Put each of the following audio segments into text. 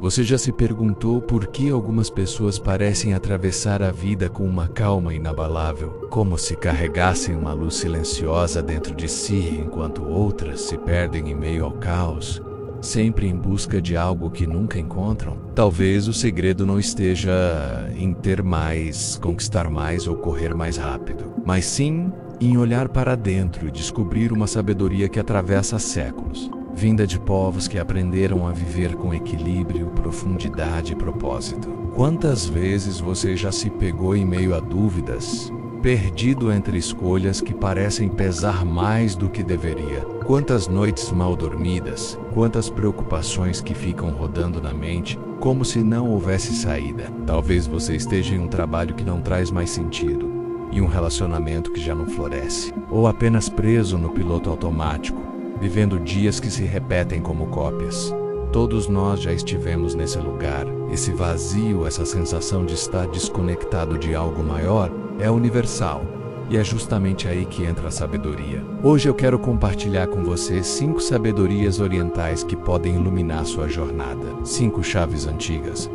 Você já se perguntou por que algumas pessoas parecem atravessar a vida com uma calma inabalável, como se carregassem uma luz silenciosa dentro de si, enquanto outras se perdem em meio ao caos, sempre em busca de algo que nunca encontram? Talvez o segredo não esteja em ter mais, conquistar mais ou correr mais rápido, mas sim em olhar para dentro e descobrir uma sabedoria que atravessa séculos, vinda de povos que aprenderam a viver com equilíbrio, profundidade e propósito. Quantas vezes você já se pegou em meio a dúvidas, perdido entre escolhas que parecem pesar mais do que deveria? Quantas noites mal dormidas, quantas preocupações que ficam rodando na mente, como se não houvesse saída? Talvez você esteja em um trabalho que não traz mais sentido, e um relacionamento que já não floresce, ou apenas preso no piloto automático, vivendo dias que se repetem como cópias. Todos nós já estivemos nesse lugar. Esse vazio, essa sensação de estar desconectado de algo maior, é universal. E é justamente aí que entra a sabedoria. Hoje eu quero compartilhar com você 5 sabedorias orientais que podem iluminar sua jornada. 5 chaves antigas,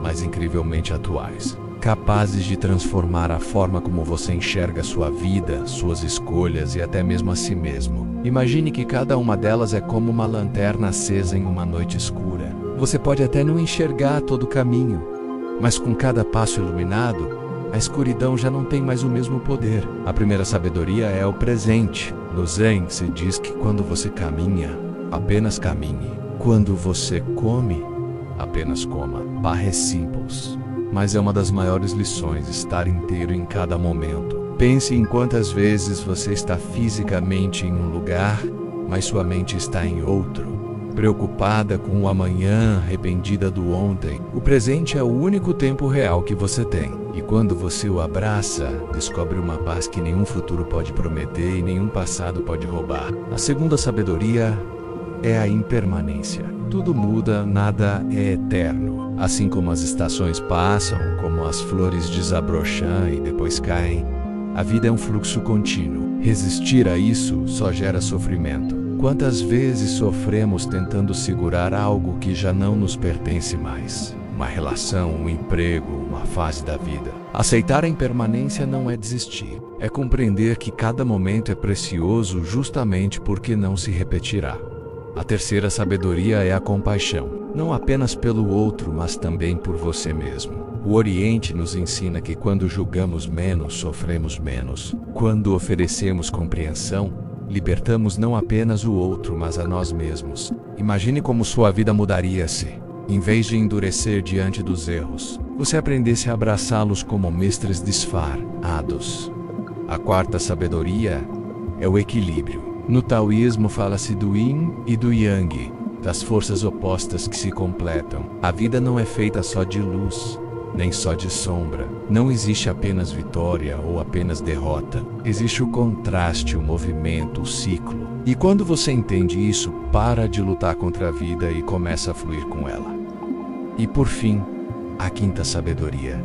mas incrivelmente atuais, capazes de transformar a forma como você enxerga sua vida, suas escolhas e até mesmo a si mesmo. Imagine que cada uma delas é como uma lanterna acesa em uma noite escura. Você pode até não enxergar todo o caminho, mas com cada passo iluminado, a escuridão já não tem mais o mesmo poder. A primeira sabedoria é o presente. No Zen se diz que quando você caminha, apenas caminhe. Quando você come, apenas coma. Barra simples. Mas é uma das maiores lições estar inteiro em cada momento. Pense em quantas vezes você está fisicamente em um lugar, mas sua mente está em outro. Preocupada com o amanhã, arrependida do ontem. O presente é o único tempo real que você tem. E quando você o abraça, descobre uma paz que nenhum futuro pode prometer e nenhum passado pode roubar. A segunda sabedoria é a impermanência. Tudo muda, nada é eterno. Assim como as estações passam, como as flores desabrocham e depois caem, a vida é um fluxo contínuo. Resistir a isso só gera sofrimento. Quantas vezes sofremos tentando segurar algo que já não nos pertence mais? Uma relação, um emprego, uma fase da vida. Aceitar a impermanência não é desistir. É compreender que cada momento é precioso justamente porque não se repetirá. A terceira sabedoria é a compaixão. Não apenas pelo outro, mas também por você mesmo. O Oriente nos ensina que quando julgamos menos, sofremos menos. Quando oferecemos compreensão, libertamos não apenas o outro, mas a nós mesmos. Imagine como sua vida mudaria se, em vez de endurecer diante dos erros, você aprendesse a abraçá-los como mestres disfarçados. A quarta sabedoria é o equilíbrio. No taoísmo fala-se do yin e do yang, das forças opostas que se completam. A vida não é feita só de luz, nem só de sombra. Não existe apenas vitória ou apenas derrota. Existe o contraste, o movimento, o ciclo. E quando você entende isso, para de lutar contra a vida e começa a fluir com ela. E por fim, a quinta sabedoria,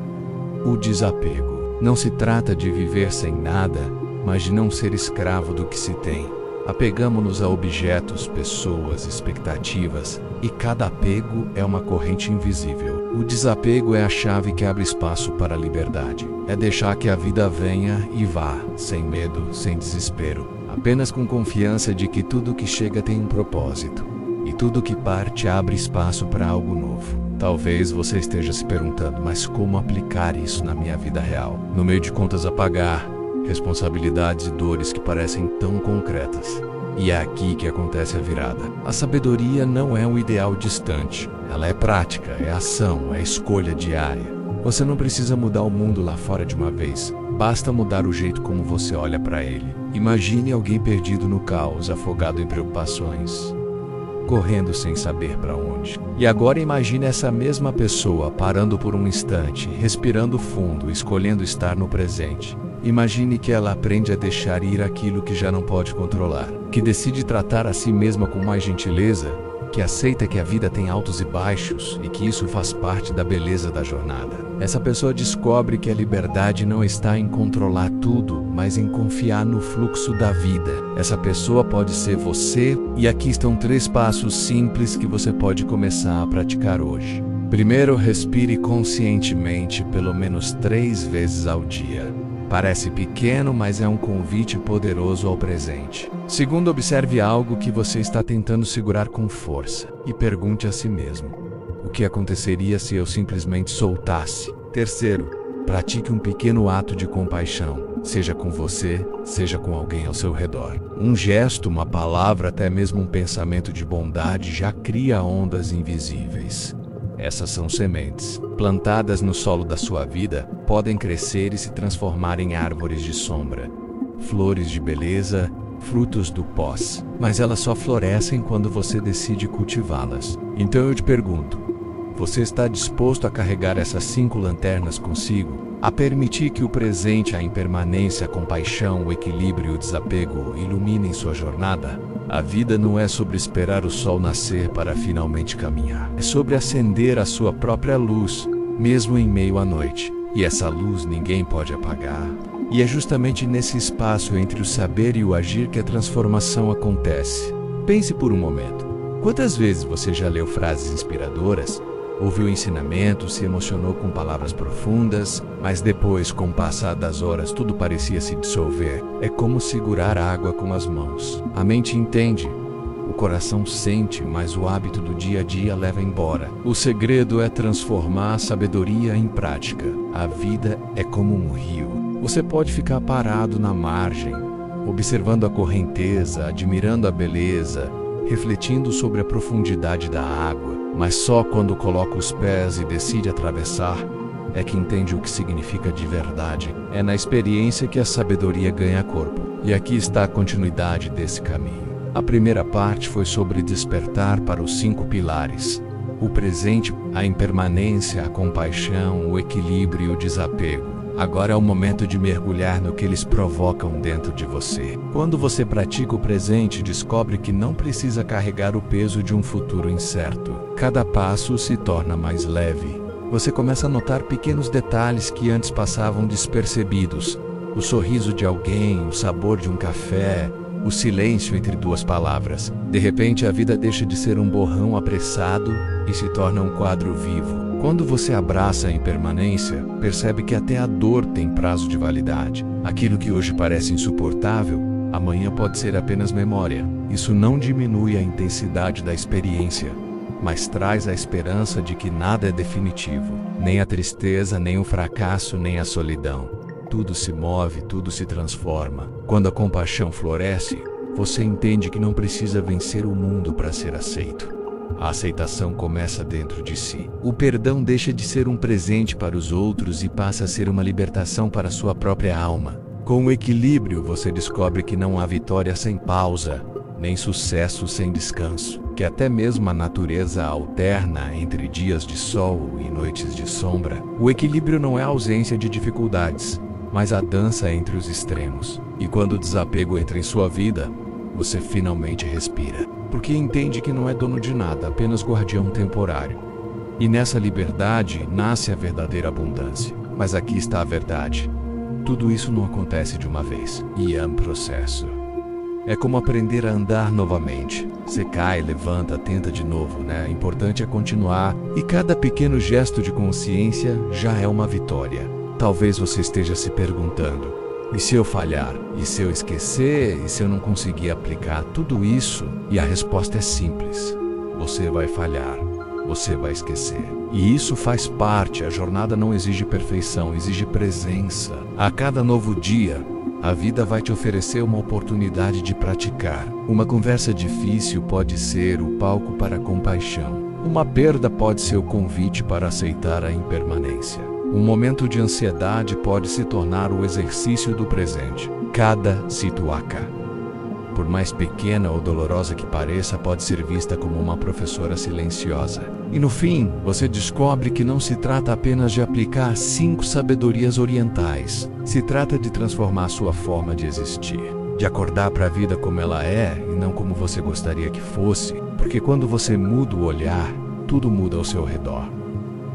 o desapego. Não se trata de viver sem nada, mas de não ser escravo do que se tem. Apegamo-nos a objetos, pessoas, expectativas, e cada apego é uma corrente invisível. O desapego é a chave que abre espaço para a liberdade. É deixar que a vida venha e vá, sem medo, sem desespero, apenas com confiança de que tudo que chega tem um propósito, e tudo que parte abre espaço para algo novo. Talvez você esteja se perguntando, mas como aplicar isso na minha vida real? No meio de contas a pagar, responsabilidades e dores que parecem tão concretas. E é aqui que acontece a virada. A sabedoria não é um ideal distante. Ela é prática, é ação, é escolha diária. Você não precisa mudar o mundo lá fora de uma vez. Basta mudar o jeito como você olha para ele. Imagine alguém perdido no caos, afogado em preocupações, correndo sem saber para onde. E agora imagine essa mesma pessoa parando por um instante, respirando fundo, escolhendo estar no presente. Imagine que ela aprende a deixar ir aquilo que já não pode controlar, que decide tratar a si mesma com mais gentileza que aceita que a vida tem altos e baixos e que isso faz parte da beleza da jornada. Essa pessoa descobre que a liberdade não está em controlar tudo, mas em confiar no fluxo da vida. Essa pessoa pode ser você, e aqui estão 3 passos simples que você pode começar a praticar hoje. Primeiro, respire conscientemente pelo menos 3 vezes ao dia. Parece pequeno, mas é um convite poderoso ao presente. Segundo, observe algo que você está tentando segurar com força e pergunte a si mesmo: o que aconteceria se eu simplesmente soltasse? Terceiro, pratique um pequeno ato de compaixão, seja com você, seja com alguém ao seu redor. Um gesto, uma palavra, até mesmo um pensamento de bondade já cria ondas invisíveis. Essas são sementes, plantadas no solo da sua vida, podem crescer e se transformar em árvores de sombra, flores de beleza, frutos do pós. Mas elas só florescem quando você decide cultivá-las. Então eu te pergunto, você está disposto a carregar essas 5 lanternas consigo? A permitir que o presente, a impermanência, a compaixão, o equilíbrio e o desapego iluminem sua jornada? A vida não é sobre esperar o sol nascer para finalmente caminhar. É sobre acender a sua própria luz, mesmo em meio à noite. E essa luz ninguém pode apagar. E é justamente nesse espaço entre o saber e o agir que a transformação acontece. Pense por um momento. Quantas vezes você já leu frases inspiradoras, ouviu ensinamentos, se emocionou com palavras profundas, mas depois, com o passar das horas, tudo parecia se dissolver? É como segurar água com as mãos. A mente entende, o coração sente, mas o hábito do dia a dia leva embora. O segredo é transformar a sabedoria em prática. A vida é como um rio. Você pode ficar parado na margem, observando a correnteza, admirando a beleza, refletindo sobre a profundidade da água. Mas só quando coloca os pés e decide atravessar é que entende o que significa de verdade. É na experiência que a sabedoria ganha corpo. E aqui está a continuidade desse caminho. A primeira parte foi sobre despertar para os 5 pilares: o presente, a impermanência, a compaixão, o equilíbrio e o desapego. Agora é o momento de mergulhar no que eles provocam dentro de você. Quando você pratica o presente, descobre que não precisa carregar o peso de um futuro incerto. Cada passo se torna mais leve. Você começa a notar pequenos detalhes que antes passavam despercebidos. O sorriso de alguém, o sabor de um café, o silêncio entre 2 palavras. De repente, a vida deixa de ser um borrão apressado e se torna um quadro vivo. Quando você abraça a impermanência, percebe que até a dor tem prazo de validade. Aquilo que hoje parece insuportável, amanhã pode ser apenas memória. Isso não diminui a intensidade da experiência, mas traz a esperança de que nada é definitivo. Nem a tristeza, nem o fracasso, nem a solidão. Tudo se move, tudo se transforma. Quando a compaixão floresce, você entende que não precisa vencer o mundo para ser aceito. A aceitação começa dentro de si. O perdão deixa de ser um presente para os outros e passa a ser uma libertação para a sua própria alma. Com o equilíbrio, você descobre que não há vitória sem pausa, nem sucesso sem descanso, que até mesmo a natureza alterna entre dias de sol e noites de sombra. O equilíbrio não é a ausência de dificuldades, mas a dança entre os extremos. E quando o desapego entra em sua vida, você finalmente respira, porque entende que não é dono de nada, apenas guardião temporário. E nessa liberdade nasce a verdadeira abundância. Mas aqui está a verdade. Tudo isso não acontece de uma vez, e é um processo. É como aprender a andar novamente. Você cai, levanta, tenta de novo, né? O importante é continuar, e cada pequeno gesto de consciência já é uma vitória. Talvez você esteja se perguntando: e se eu falhar? E se eu esquecer? E se eu não conseguir aplicar tudo isso? E a resposta é simples: você vai falhar, você vai esquecer. E isso faz parte. A jornada não exige perfeição, exige presença. A cada novo dia, a vida vai te oferecer uma oportunidade de praticar. Uma conversa difícil pode ser o palco para a compaixão. Uma perda pode ser o convite para aceitar a impermanência. Um momento de ansiedade pode se tornar o exercício do presente. Cada situaca, por mais pequena ou dolorosa que pareça, pode ser vista como uma professora silenciosa. E no fim, você descobre que não se trata apenas de aplicar 5 sabedorias orientais. Se trata de transformar sua forma de existir, de acordar para a vida como ela é e não como você gostaria que fosse, Porque quando você muda o olhar, tudo muda ao seu redor.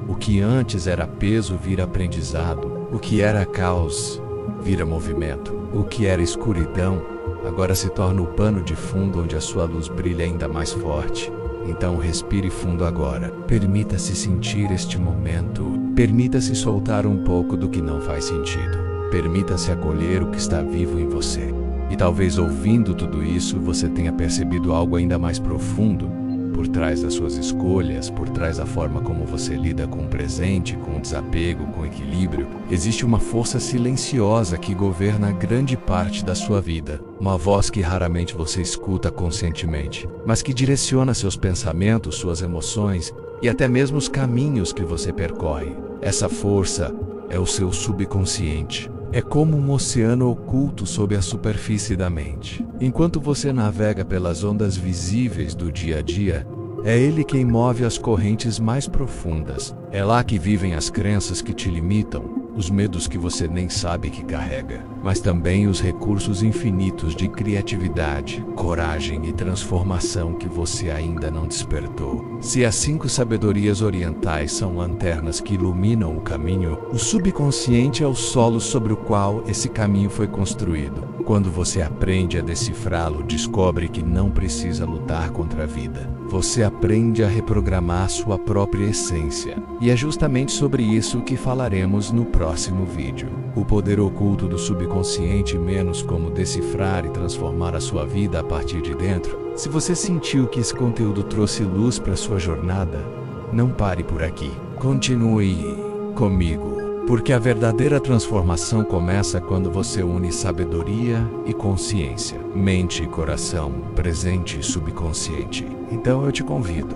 O que antes era peso vira aprendizado. O que era caos vira movimento. O que era escuridão agora se torna o pano de fundo onde a sua luz brilha ainda mais forte. Então respire fundo agora. Permita-se sentir este momento. Permita-se soltar um pouco do que não faz sentido. Permita-se acolher o que está vivo em você. E talvez ouvindo tudo isso, você tenha percebido algo ainda mais profundo por trás das suas escolhas, por trás da forma como você lida com o presente, com o desapego, com o equilíbrio. Existe uma força silenciosa que governa grande parte da sua vida. Uma voz que raramente você escuta conscientemente, mas que direciona seus pensamentos, suas emoções e até mesmo os caminhos que você percorre. Essa força é o seu subconsciente. É como um oceano oculto sob a superfície da mente. Enquanto você navega pelas ondas visíveis do dia a dia, é ele quem move as correntes mais profundas. É lá que vivem as crenças que te limitam, os medos que você nem sabe que carrega, mas também os recursos infinitos de criatividade, coragem e transformação que você ainda não despertou. Se as 5 sabedorias orientais são lanternas que iluminam o caminho, o subconsciente é o solo sobre o qual esse caminho foi construído. Quando você aprende a decifrá-lo, descobre que não precisa lutar contra a vida. Você aprende a reprogramar sua própria essência. E é justamente sobre isso que falaremos no próximo vídeo. O poder oculto do subconsciente, menos como decifrar e transformar a sua vida a partir de dentro. Se você sentiu que esse conteúdo trouxe luz para sua jornada, não pare por aqui. Continue comigo. Porque a verdadeira transformação começa quando você une sabedoria e consciência, mente e coração, presente e subconsciente. Então eu te convido.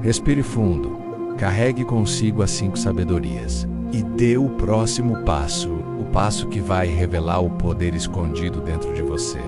Respire fundo, carregue consigo as 5 sabedorias e dê o próximo passo, o passo que vai revelar o poder escondido dentro de você.